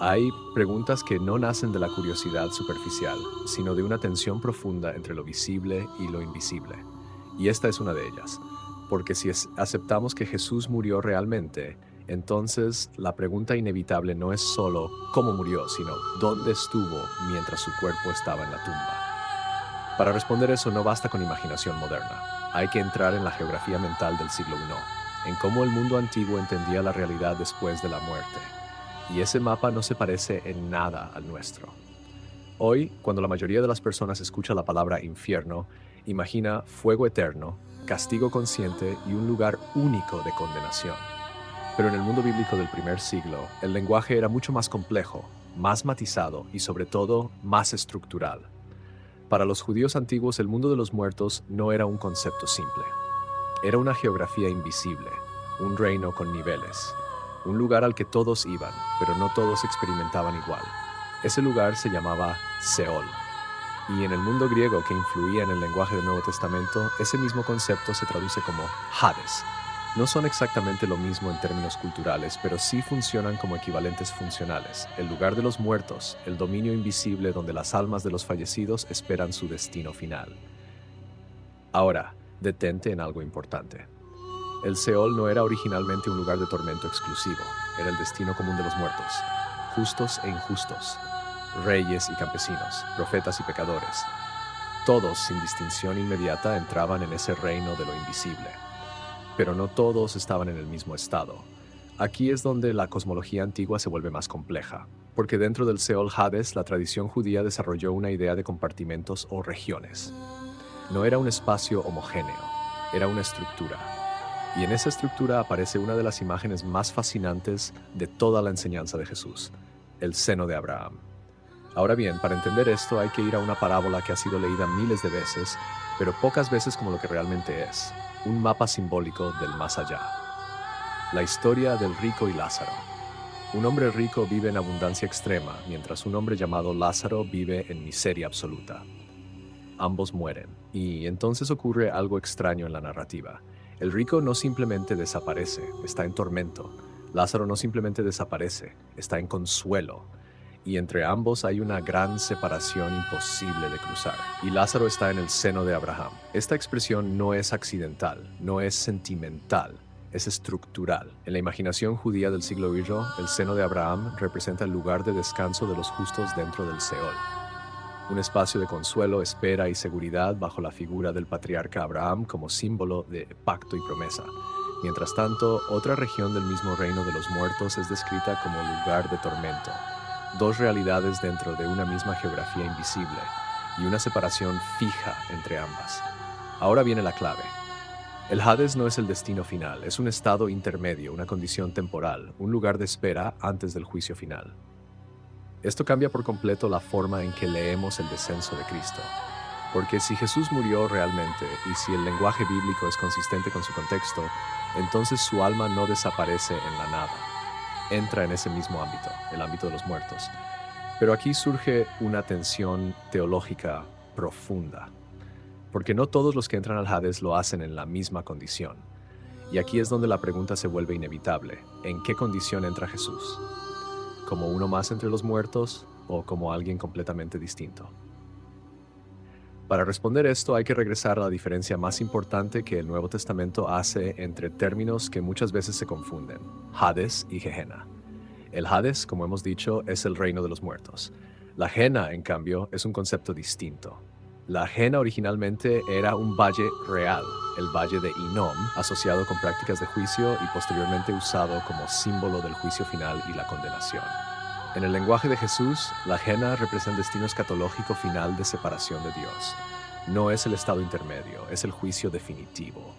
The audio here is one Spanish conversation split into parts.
Hay preguntas que no nacen de la curiosidad superficial, sino de una tensión profunda entre lo visible y lo invisible. Y esta es una de ellas, porque si aceptamos que Jesús murió realmente, entonces la pregunta inevitable no es solo cómo murió, sino dónde estuvo mientras su cuerpo estaba en la tumba. Para responder eso no basta con imaginación moderna. Hay que entrar en la geografía mental del siglo I, en cómo el mundo antiguo entendía la realidad después de la muerte. Y ese mapa no se parece en nada al nuestro. Hoy, cuando la mayoría de las personas escucha la palabra infierno, imagina fuego eterno, castigo consciente y un lugar único de condenación. Pero en el mundo bíblico del primer siglo, el lenguaje era mucho más complejo, más matizado y sobre todo más estructural. Para los judíos antiguos, el mundo de los muertos no era un concepto simple. Era una geografía invisible, un reino con niveles, un lugar al que todos iban, pero no todos experimentaban igual. Ese lugar se llamaba Seol, y en el mundo griego que influía en el lenguaje del Nuevo Testamento, ese mismo concepto se traduce como Hades. No son exactamente lo mismo en términos culturales, pero sí funcionan como equivalentes funcionales. El lugar de los muertos, el dominio invisible donde las almas de los fallecidos esperan su destino final. Ahora, detente en algo importante. El Seol no era originalmente un lugar de tormento exclusivo, era el destino común de los muertos, justos e injustos, reyes y campesinos, profetas y pecadores. Todos, sin distinción inmediata, entraban en ese reino de lo invisible. Pero no todos estaban en el mismo estado. Aquí es donde la cosmología antigua se vuelve más compleja, porque dentro del Seol Hades la tradición judía desarrolló una idea de compartimentos o regiones. No era un espacio homogéneo, era una estructura. Y en esa estructura aparece una de las imágenes más fascinantes de toda la enseñanza de Jesús, el seno de Abraham. Ahora bien, para entender esto hay que ir a una parábola que ha sido leída miles de veces, pero pocas veces como lo que realmente es, un mapa simbólico del más allá. La historia del rico y Lázaro. Un hombre rico vive en abundancia extrema, mientras un hombre llamado Lázaro vive en miseria absoluta. Ambos mueren, y entonces ocurre algo extraño en la narrativa. El rico no simplemente desaparece, está en tormento. Lázaro no simplemente desaparece, está en consuelo. Y entre ambos hay una gran separación imposible de cruzar. Y Lázaro está en el seno de Abraham. Esta expresión no es accidental, no es sentimental, es estructural. En la imaginación judía del siglo I, el seno de Abraham representa el lugar de descanso de los justos dentro del Seol. Un espacio de consuelo, espera y seguridad bajo la figura del patriarca Abraham como símbolo de pacto y promesa. Mientras tanto, otra región del mismo reino de los muertos es descrita como lugar de tormento. Dos realidades dentro de una misma geografía invisible y una separación fija entre ambas. Ahora viene la clave. El Hades no es el destino final, es un estado intermedio, una condición temporal, un lugar de espera antes del juicio final. Esto cambia por completo la forma en que leemos el descenso de Cristo. Porque si Jesús murió realmente y si el lenguaje bíblico es consistente con su contexto, entonces su alma no desaparece en la nada. Entra en ese mismo ámbito, el ámbito de los muertos. Pero aquí surge una tensión teológica profunda. Porque no todos los que entran al Hades lo hacen en la misma condición. Y aquí es donde la pregunta se vuelve inevitable. ¿En qué condición entra Jesús? ¿Como uno más entre los muertos o como alguien completamente distinto? Para responder esto hay que regresar a la diferencia más importante que el Nuevo Testamento hace entre términos que muchas veces se confunden, Hades y Gehenna. El Hades, como hemos dicho, es el reino de los muertos. La Gehenna, en cambio, es un concepto distinto. La Gehenna originalmente era un valle real, el valle de Hinnom, asociado con prácticas de juicio y posteriormente usado como símbolo del juicio final y la condenación. En el lenguaje de Jesús, la Gehenna representa el destino escatológico final de separación de Dios. No es el estado intermedio, es el juicio definitivo.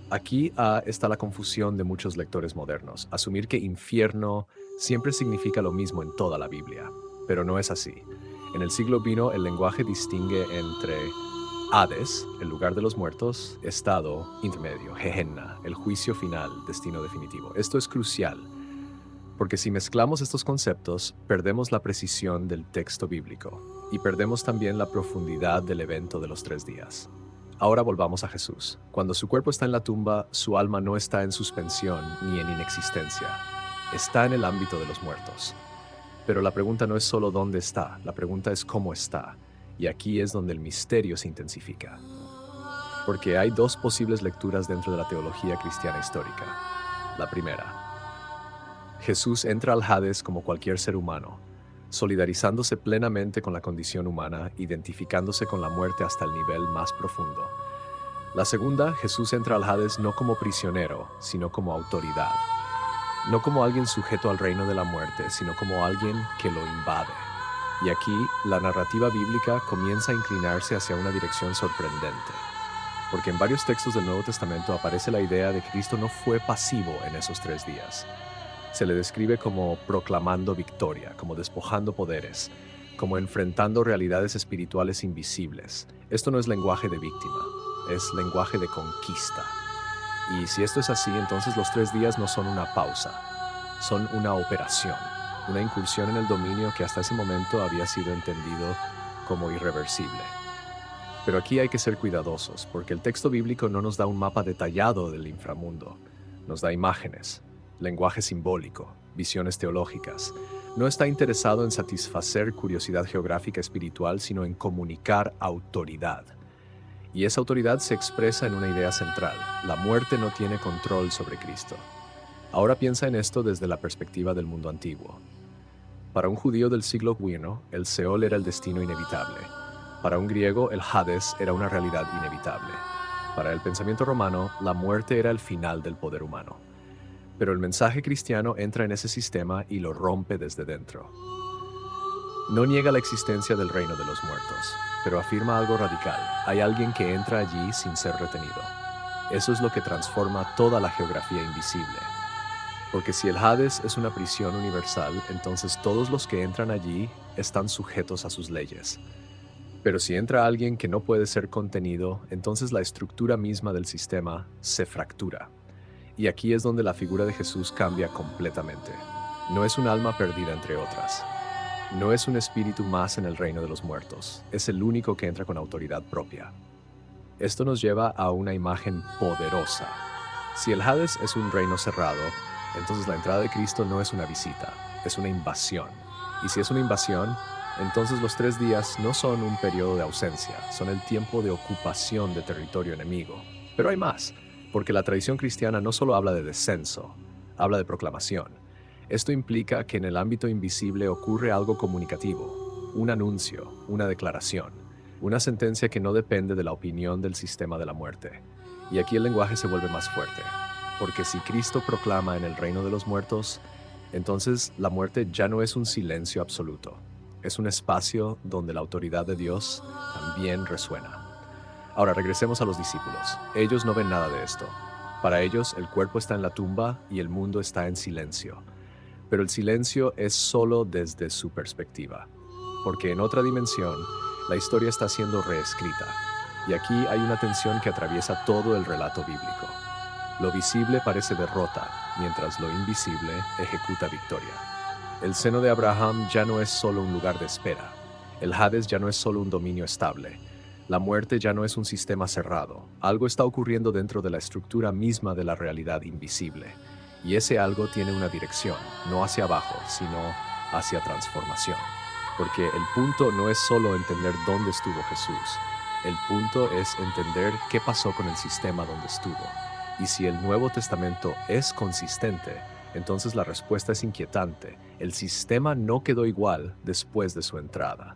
Aquí está la confusión de muchos lectores modernos, asumir que infierno siempre significa lo mismo en toda la Biblia, pero no es así. En el siglo I, el lenguaje distingue entre Hades, el lugar de los muertos, estado intermedio, Gehenna, el juicio final, destino definitivo. Esto es crucial, porque si mezclamos estos conceptos, perdemos la precisión del texto bíblico y perdemos también la profundidad del evento de los 3 días. Ahora volvamos a Jesús. Cuando su cuerpo está en la tumba, su alma no está en suspensión ni en inexistencia. Está en el ámbito de los muertos. Pero la pregunta no es solo dónde está, la pregunta es cómo está. Y aquí es donde el misterio se intensifica. Porque hay dos posibles lecturas dentro de la teología cristiana histórica. La primera: Jesús entra al Hades como cualquier ser humano, solidarizándose plenamente con la condición humana, identificándose con la muerte hasta el nivel más profundo. La segunda: Jesús entra al Hades no como prisionero, sino como autoridad. No como alguien sujeto al reino de la muerte, sino como alguien que lo invade. Y aquí, la narrativa bíblica comienza a inclinarse hacia una dirección sorprendente. Porque en varios textos del Nuevo Testamento aparece la idea de que Cristo no fue pasivo en esos 3 días. Se le describe como proclamando victoria, como despojando poderes, como enfrentando realidades espirituales invisibles. Esto no es lenguaje de víctima, es lenguaje de conquista. Y si esto es así, entonces los 3 días no son una pausa, son una operación, una incursión en el dominio que hasta ese momento había sido entendido como irreversible. Pero aquí hay que ser cuidadosos, porque el texto bíblico no nos da un mapa detallado del inframundo, nos da imágenes, lenguaje simbólico, visiones teológicas. No está interesado en satisfacer curiosidad geográfica espiritual, sino en comunicar autoridad. Y esa autoridad se expresa en una idea central: la muerte no tiene control sobre Cristo. Ahora piensa en esto desde la perspectiva del mundo antiguo. Para un judío del siglo I, el Seol era el destino inevitable. Para un griego, el Hades era una realidad inevitable. Para el pensamiento romano, la muerte era el final del poder humano. Pero el mensaje cristiano entra en ese sistema y lo rompe desde dentro. No niega la existencia del reino de los muertos, pero afirma algo radical: hay alguien que entra allí sin ser retenido. Eso es lo que transforma toda la geografía invisible. Porque si el Hades es una prisión universal, entonces todos los que entran allí están sujetos a sus leyes. Pero si entra alguien que no puede ser contenido, entonces la estructura misma del sistema se fractura. Y aquí es donde la figura de Jesús cambia completamente. No es un alma perdida entre otras. No es un espíritu más en el reino de los muertos. Es el único que entra con autoridad propia. Esto nos lleva a una imagen poderosa. Si el Hades es un reino cerrado, entonces la entrada de Cristo no es una visita, es una invasión. Y si es una invasión, entonces los 3 días no son un periodo de ausencia, son el tiempo de ocupación de territorio enemigo. Pero hay más, porque la tradición cristiana no solo habla de descenso, habla de proclamación. Esto implica que en el ámbito invisible ocurre algo comunicativo, un anuncio, una declaración, una sentencia que no depende de la opinión del sistema de la muerte. Y aquí el lenguaje se vuelve más fuerte, porque si Cristo proclama en el reino de los muertos, entonces la muerte ya no es un silencio absoluto, es un espacio donde la autoridad de Dios también resuena. Ahora regresemos a los discípulos. Ellos no ven nada de esto. Para ellos el cuerpo está en la tumba y el mundo está en silencio. Pero el silencio es solo desde su perspectiva, porque en otra dimensión la historia está siendo reescrita, y aquí hay una tensión que atraviesa todo el relato bíblico. Lo visible parece derrota, mientras lo invisible ejecuta victoria. El seno de Abraham ya no es solo un lugar de espera. El Hades ya no es solo un dominio estable. La muerte ya no es un sistema cerrado. Algo está ocurriendo dentro de la estructura misma de la realidad invisible. Y ese algo tiene una dirección, no hacia abajo, sino hacia transformación. Porque el punto no es solo entender dónde estuvo Jesús. El punto es entender qué pasó con el sistema donde estuvo. Y si el Nuevo Testamento es consistente, entonces la respuesta es inquietante. El sistema no quedó igual después de su entrada.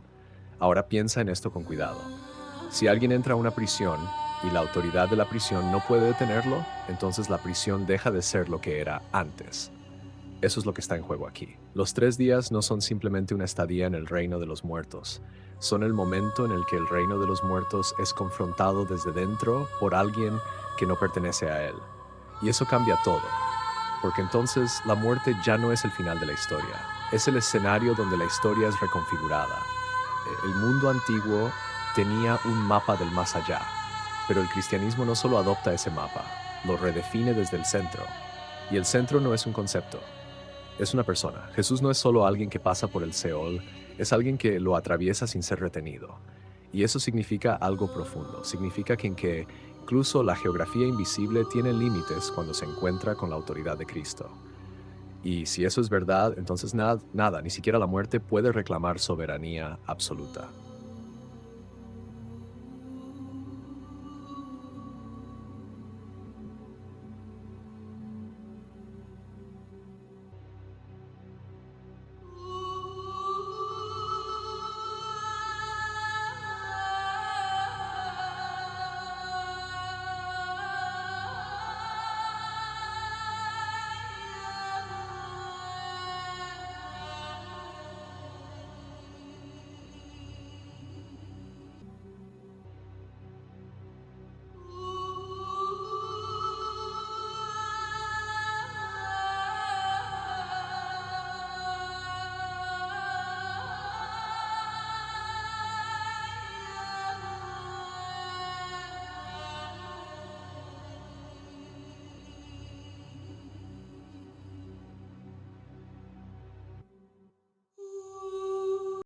Ahora piensa en esto con cuidado. Si alguien entra a una prisión y la autoridad de la prisión no puede detenerlo, entonces la prisión deja de ser lo que era antes. Eso es lo que está en juego aquí. Los 3 días no son simplemente una estadía en el reino de los muertos. Son el momento en el que el reino de los muertos es confrontado desde dentro por alguien que no pertenece a él. Y eso cambia todo, porque entonces la muerte ya no es el final de la historia. Es el escenario donde la historia es reconfigurada. El mundo antiguo tenía un mapa del más allá, pero el cristianismo no solo adopta ese mapa, lo redefine desde el centro. Y el centro no es un concepto, es una persona. Jesús no es solo alguien que pasa por el Seol, es alguien que lo atraviesa sin ser retenido. Y eso significa algo profundo. Significa que incluso la geografía invisible tiene límites cuando se encuentra con la autoridad de Cristo. Y si eso es verdad, entonces nada, ni siquiera la muerte puede reclamar soberanía absoluta.